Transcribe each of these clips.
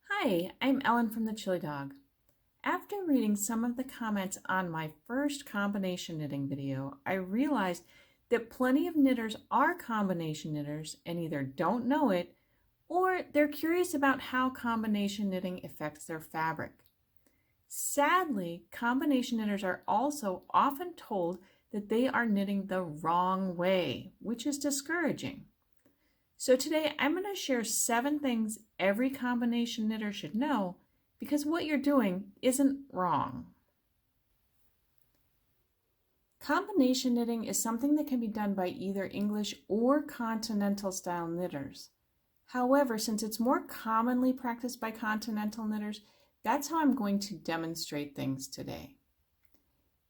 Hi, I'm Ellen from the Chili Dog. After reading some of the comments on my first combination knitting video, I realized that plenty of knitters are combination knitters and either don't know it or they're curious about how combination knitting affects their fabric. Sadly, combination knitters are also often told that they are knitting the wrong way, which is discouraging. So today I'm going to share 7 things every combination knitter should know because what you're doing isn't wrong. Combination knitting is something that can be done by either English or continental style knitters. However, since it's more commonly practiced by continental knitters, that's how I'm going to demonstrate things today.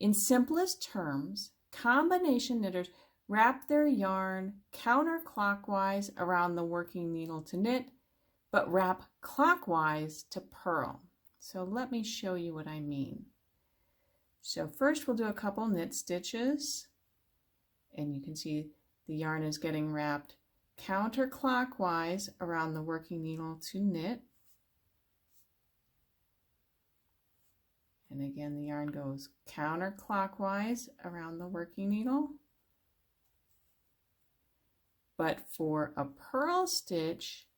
In simplest terms, combination knitters wrap their yarn counterclockwise around the working needle to knit, but wrap clockwise to purl. So let me show you what I mean. So first we'll do a couple knit stitches, and you can see the yarn is getting wrapped counterclockwise around the working needle to knit. And again, the yarn goes counterclockwise around the working needle. But for a purl stitch,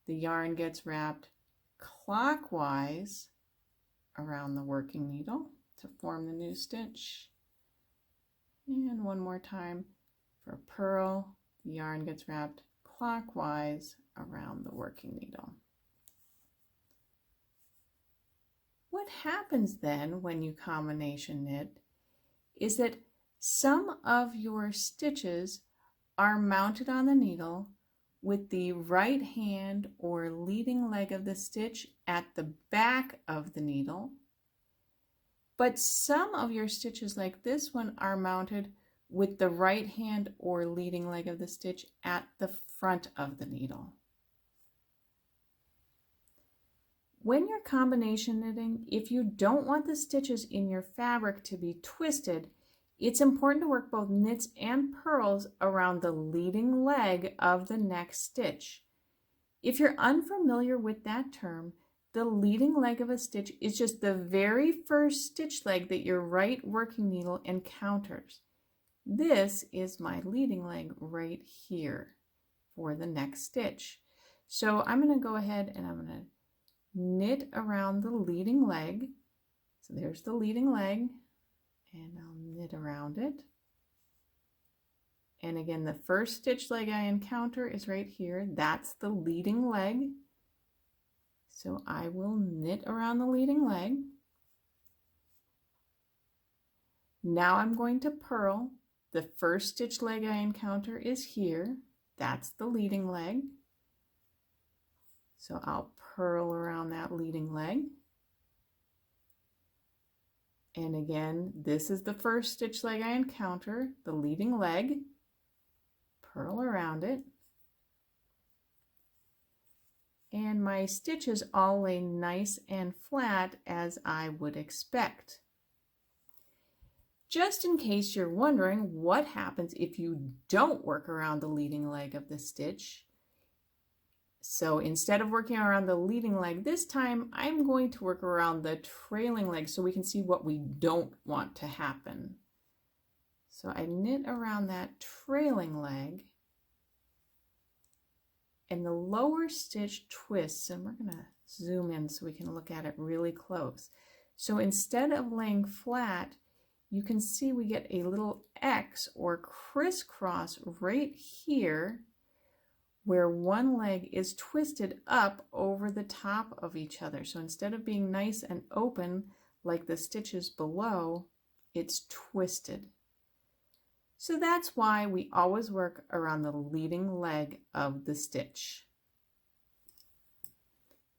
the yarn gets wrapped clockwise around the working needle to form the new stitch. And one more time, for purl, the yarn gets wrapped clockwise around the working needle. What happens then when you combination knit is that some of your stitches are mounted on the needle with the right hand or leading leg of the stitch at the back of the needle, but some of your stitches like this one are mounted with the right hand or leading leg of the stitch at the front of the needle. When you're combination knitting, if you don't want the stitches in your fabric to be twisted, it's important to work both knits and purls around the leading leg of the next stitch. If you're unfamiliar with that term, the leading leg of a stitch is just the very first stitch leg that your right working needle encounters. This is my leading leg right here for the next stitch. So I'm going to go ahead and I'm going to knit around the leading leg. So there's the leading leg, and I'll knit around it. And again, the first stitch leg I encounter is right here. That's the leading leg. So I will knit around the leading leg. Now I'm going to purl. The first stitch leg I encounter is here. That's the leading leg. So I'll purl around that leading leg. And again, this is the first stitch leg I encounter, the leading leg. Purl around it. And my stitches all lay nice and flat as I would expect. Just in case you're wondering what happens if you don't work around the leading leg of the stitch. So instead of working around the leading leg this time, I'm going to work around the trailing leg so we can see what we don't want to happen. So I knit around that trailing leg, and the lower stitch twists, and we're going to zoom in so we can look at it really close. So instead of laying flat, you can see we get a little X or crisscross right here where one leg is twisted up over the top of each other. So instead of being nice and open like the stitches below, it's twisted. So that's why we always work around the leading leg of the stitch.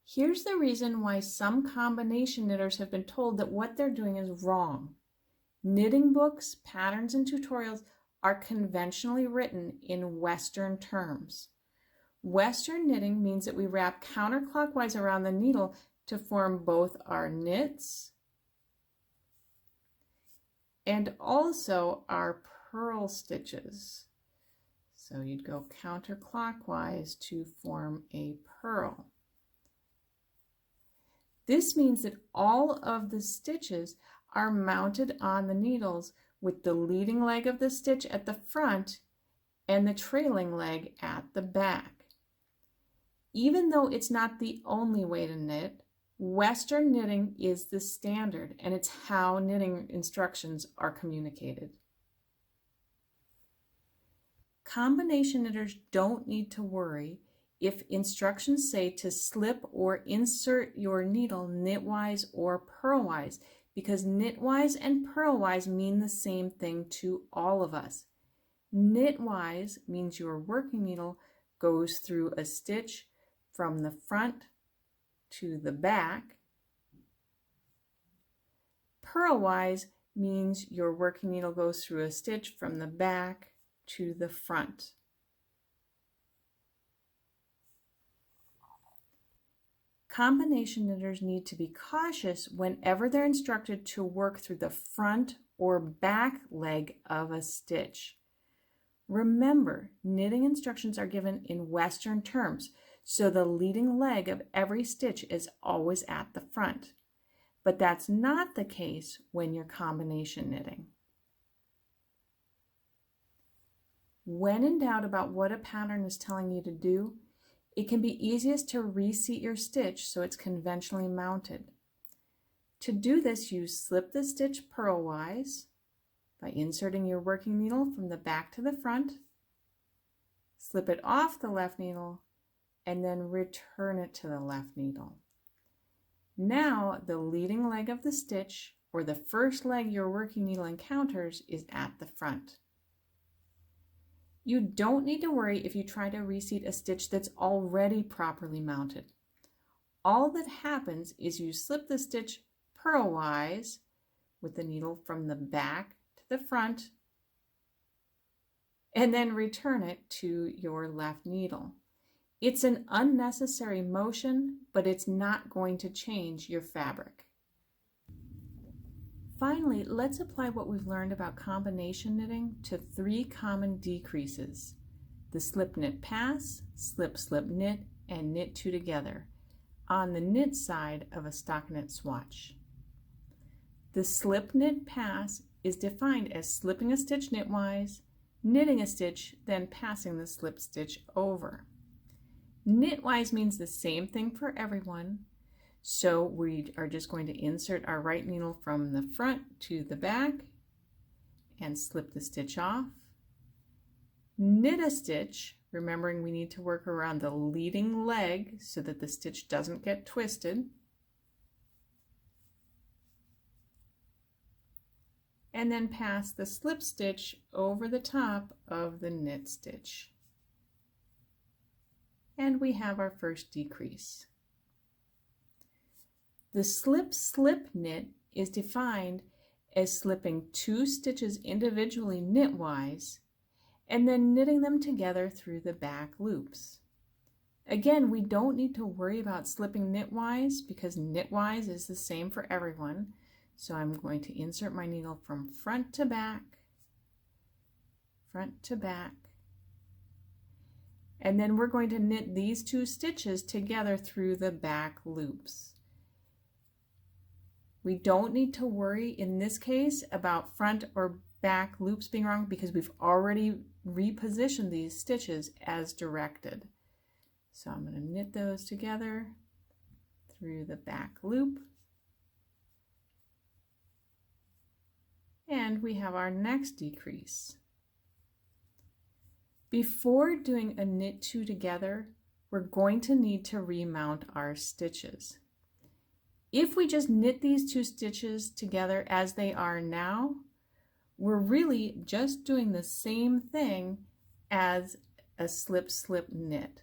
Here's the reason why some combination knitters have been told that what they're doing is wrong. Knitting books, patterns, and tutorials are conventionally written in Western terms. Western knitting means that we wrap counterclockwise around the needle to form both our knits and also our purl stitches. So you'd go counterclockwise to form a purl. This means that all of the stitches are mounted on the needles with the leading leg of the stitch at the front and the trailing leg at the back. Even though it's not the only way to knit, Western knitting is the standard, and it's how knitting instructions are communicated. Combination knitters don't need to worry if instructions say to slip or insert your needle knitwise or purlwise, because knitwise and purlwise mean the same thing to all of us. Knitwise means your working needle goes through a stitch from the front to the back. Purlwise means your working needle goes through a stitch from the back to the front. Combination knitters need to be cautious whenever they're instructed to work through the front or back leg of a stitch. Remember, knitting instructions are given in Western terms, so the leading leg of every stitch is always at the front. But that's not the case when you're combination knitting. When in doubt about what a pattern is telling you to do, it can be easiest to reseat your stitch so it's conventionally mounted. To do this, you slip the stitch purlwise by inserting your working needle from the back to the front, slip it off the left needle, and then return it to the left needle. Now the leading leg of the stitch, or the first leg your working needle encounters, is at the front. You don't need to worry if you try to reseat a stitch that's already properly mounted. All that happens is you slip the stitch purlwise with the needle from the back to the front and then return it to your left needle. It's an unnecessary motion, but it's not going to change your fabric. Finally, let's apply what we've learned about combination knitting to 3 common decreases: the slip knit pass, slip slip knit, and knit 2 together on the knit side of a stockinette swatch. The slip knit pass is defined as slipping a stitch knitwise, knitting a stitch, then passing the slip stitch over. Knitwise means the same thing for everyone. So we are just going to insert our right needle from the front to the back and slip the stitch off. Knit a stitch, remembering we need to work around the leading leg so that the stitch doesn't get twisted. And then pass the slip stitch over the top of the knit stitch. And we have our first decrease. The slip slip knit is defined as slipping 2 stitches individually knitwise and then knitting them together through the back loops. Again, we don't need to worry about slipping knitwise because knitwise is the same for everyone. So I'm going to insert my needle from front to back, and then we're going to knit these 2 stitches together through the back loops. We don't need to worry in this case about front or back loops being wrong because we've already repositioned these stitches as directed. So I'm going to knit those together through the back loop. And we have our next decrease. Before doing a knit 2 together, we're going to need to remount our stitches. If we just knit these 2 stitches together as they are now, we're really just doing the same thing as a slip slip knit.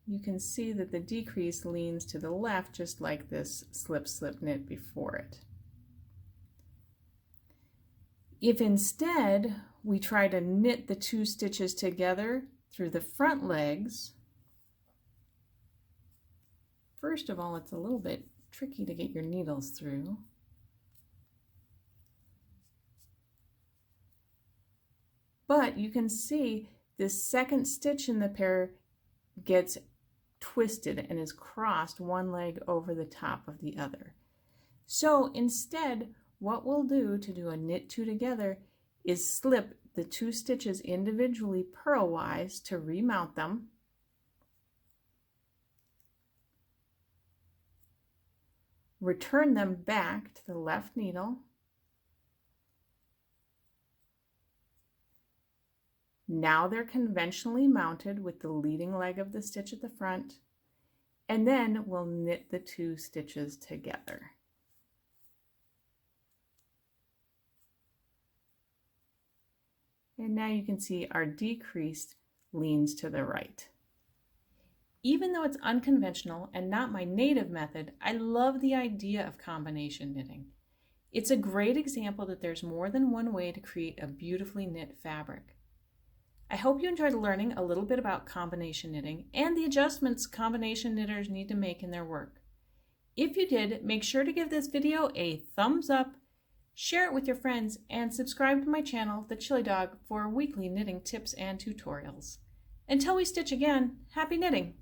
You can see that the decrease leans to the left just like this slip slip knit before it. If instead we try to knit the 2 stitches together through the front legs, first of all, it's a little bit tricky to get your needles through. But you can see this second stitch in the pair gets twisted and is crossed one leg over the top of the other. So instead, what we'll do to do a knit two together is slip the two stitches individually purlwise to remount them. Return them back to the left needle. Now they're conventionally mounted with the leading leg of the stitch at the front, and then we'll knit the two stitches together. And now you can see our decreased leans to the right. Even though it's unconventional and not my native method, I love the idea of combination knitting. It's a great example that there's more than one way to create a beautifully knit fabric. I hope you enjoyed learning a little bit about combination knitting and the adjustments combination knitters need to make in their work. If you did, make sure to give this video a thumbs up, share it with your friends, and subscribe to my channel, The Chili Dog, for weekly knitting tips and tutorials. Until we stitch again, happy knitting!